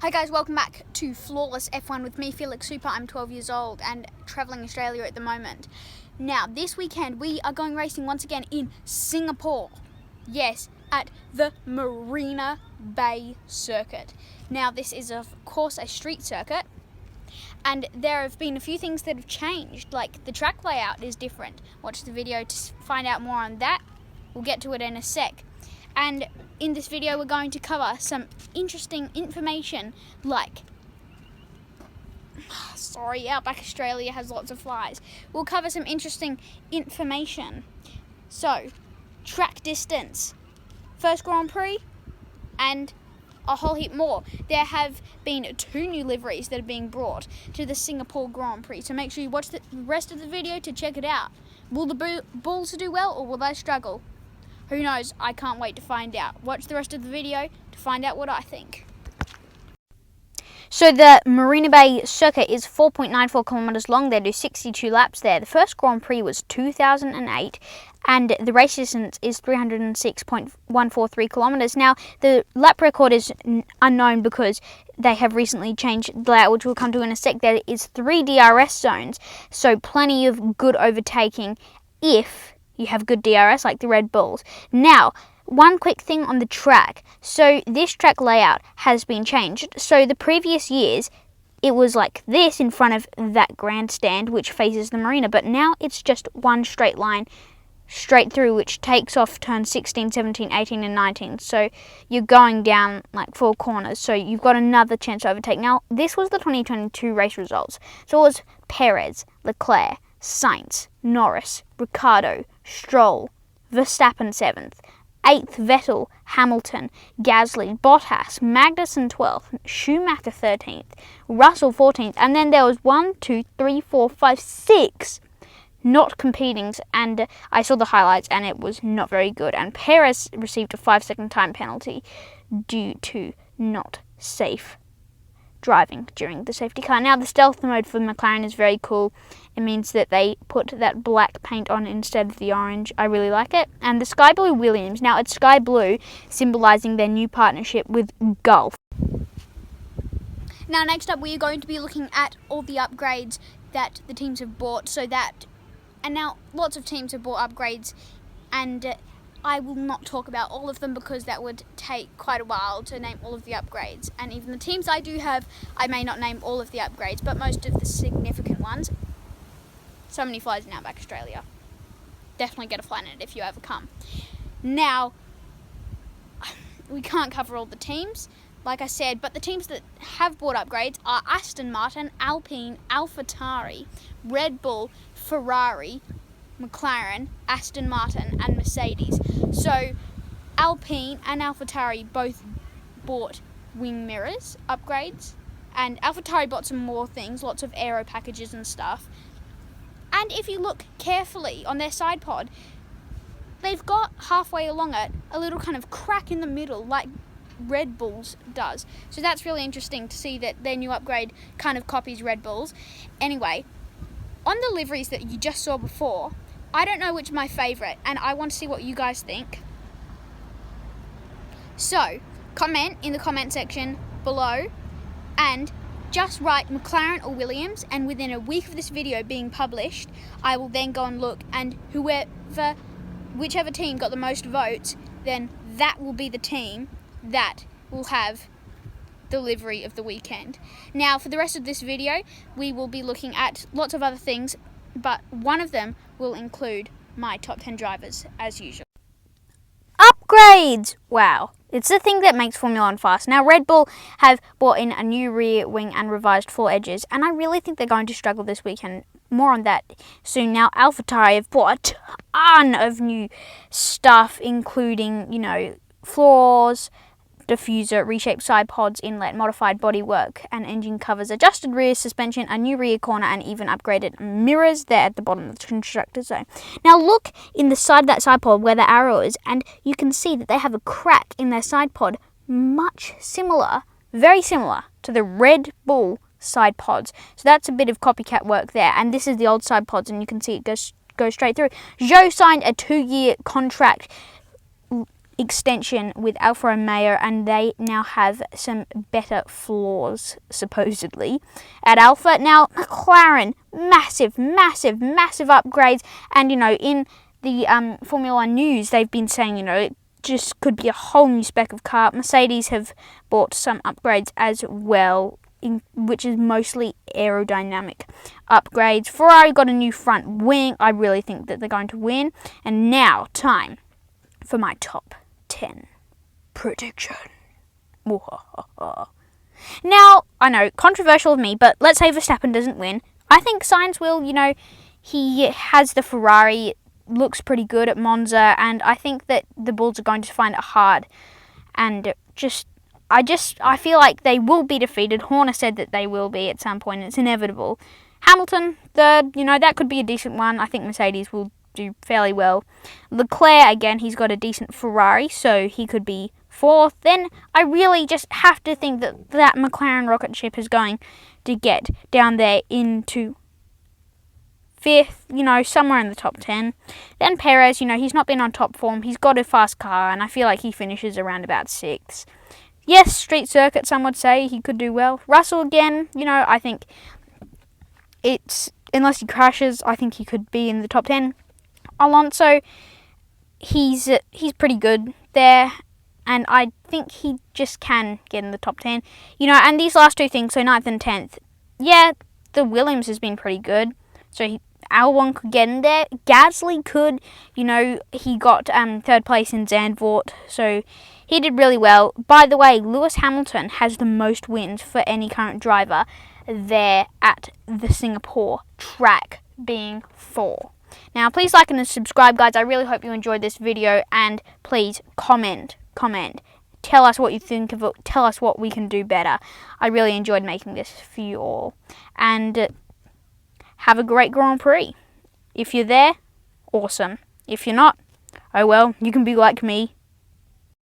Hi guys, welcome back to Flawless F1 with me, Felix Super. I'm 12 years old and travelling Australia at the moment. Now, this weekend we are going racing once again in Singapore. Yes, at the Marina Bay Circuit. Now, this is of course a street circuit, and there have been a few things that have changed, like the track layout is different. Watch the video to find out more on that. We'll get to it in a sec. And in this video we're going to cover some interesting information like, Outback Australia has lots of flies. We'll cover some interesting information. So, track distance, first Grand Prix, and a whole heap more. There have been 2 new liveries that are being brought to the Singapore Grand Prix, so make sure you watch the rest of the video to check it out. Will the Bulls do well or will they struggle? Who knows? I can't wait to find out. Watch the rest of the video to find out what I think. So the Marina Bay Circuit is 4.94 kilometres long. They do 62 laps there. The first Grand Prix was 2008 and the race distance is 306.143 kilometres. Now, the lap record is unknown because they have recently changed the layout, which we'll come to in a sec. There is 3 DRS zones, so plenty of good overtaking if you have good DRS like the Red Bulls. Now, one quick thing on the track. So this track layout has been changed. So the previous years, it was like this in front of that grandstand which faces the marina, but now it's just one straight line straight through, which takes off turns 16, 17, 18 and 19. So you're going down like 4 corners, so you've got another chance to overtake. Now, this was the 2022 race results. So it was Perez, Leclerc, Sainz, Norris, Ricciardo, Stroll, Verstappen 7th, 8th Vettel, Hamilton, Gasly, Bottas, Magnussen 12th, Schumacher 13th, Russell 14th, and then there was 6 not competing, and I saw the highlights and it was not very good, and Perez received a 5-second time penalty due to not safe driving during the safety car. Now, the stealth mode for McLaren is very cool. It means that they put that black paint on instead of the orange. I really like it. And the Sky Blue Williams, now it's Sky Blue, symbolising their new partnership with Gulf. Now, next up, we are going to be looking at all the upgrades that the teams have bought. And now lots of teams have bought upgrades, and I will not talk about all of them because that would take quite a while to name all of the upgrades. And even the teams I do have, I may not name all of the upgrades, but most of the significant ones. So many flies in Outback Australia. Definitely get a fly in it if you ever come. Now, we can't cover all the teams, like I said, but the teams that have bought upgrades are Aston Martin, Alpine, AlphaTauri, Red Bull, Ferrari, McLaren, Aston Martin and Mercedes. So Alpine and AlphaTauri both bought wing mirrors upgrades, and AlphaTauri bought some more things, lots of aero packages and stuff. And if you look carefully on their side pod, they've got halfway along it a little kind of crack in the middle like Red Bull's does. So that's really interesting to see that their new upgrade kind of copies Red Bull's. Anyway, on the liveries that you just saw before, I don't know which is my favourite, and I want to see what you guys think. So, comment in the comment section below, and just write McLaren or Williams, and within a week of this video being published, I will then go and look, and whichever team got the most votes, then that will be the team that will have the livery of the weekend. Now, for the rest of this video, we will be looking at lots of other things, but one of them will include my top 10 drivers, as usual. Upgrades! Wow. It's the thing that makes Formula 1 fast. Now, Red Bull have brought in a new rear wing and revised 4 edges, and I really think they're going to struggle this weekend. More on that soon. Now, AlphaTauri have bought a ton of new stuff, including, floors, diffuser, reshaped side pods, inlet, modified bodywork and engine covers, adjusted rear suspension, a new rear corner and even upgraded mirrors there at the bottom of the constructor zone. Now look in the side of that side pod where the arrow is, and you can see that they have a crack in their side pod, very similar to the Red Bull side pods. So that's a bit of copycat work there, and this is the old side pods, and you can see it goes straight through. Zhou signed a 2-year contract extension with Alfa Romeo, and they now have some better floors, supposedly, at Alfa. Now, McLaren, massive upgrades, and, in the Formula One news, they've been saying, it just could be a whole new spec of car. Mercedes have bought some upgrades as well, which is mostly aerodynamic upgrades. Ferrari got a new front wing. I really think that they're going to win. And now, time for my top 10 prediction. Now, I know, controversial of me, but let's say Verstappen doesn't win. I think Sainz will. He has the Ferrari, looks pretty good at Monza, and I think that the Bulls are going to find it hard. And I feel like they will be defeated. Horner said that they will be at some point. It's inevitable. Hamilton, third, that could be a decent one. I think Mercedes will do fairly well. Leclerc, again, he's got a decent Ferrari, so he could be fourth. Then I really just have to think that McLaren rocket ship is going to get down there into fifth, somewhere in the top 10. Then Perez, he's not been on top form. He's got a fast car, and I feel like he finishes around about sixth. Yes, street circuit, some would say he could do well. Russell, again, I think unless he crashes, I think he could be in the top 10. Alonso, he's pretty good there, and I think he just can get in the top 10. And these last two things, so 9th and 10th, yeah, the Williams has been pretty good, so Albon could get in there. Gasly could, he got third place in Zandvoort, so he did really well. By the way, Lewis Hamilton has the most wins for any current driver there at the Singapore track, being 4. Now, please like and subscribe, guys. I really hope you enjoyed this video, and please comment. Tell us what you think of it. Tell us what we can do better. I really enjoyed making this for you all. And have a great Grand Prix. If you're there, awesome. If you're not, oh well, you can be like me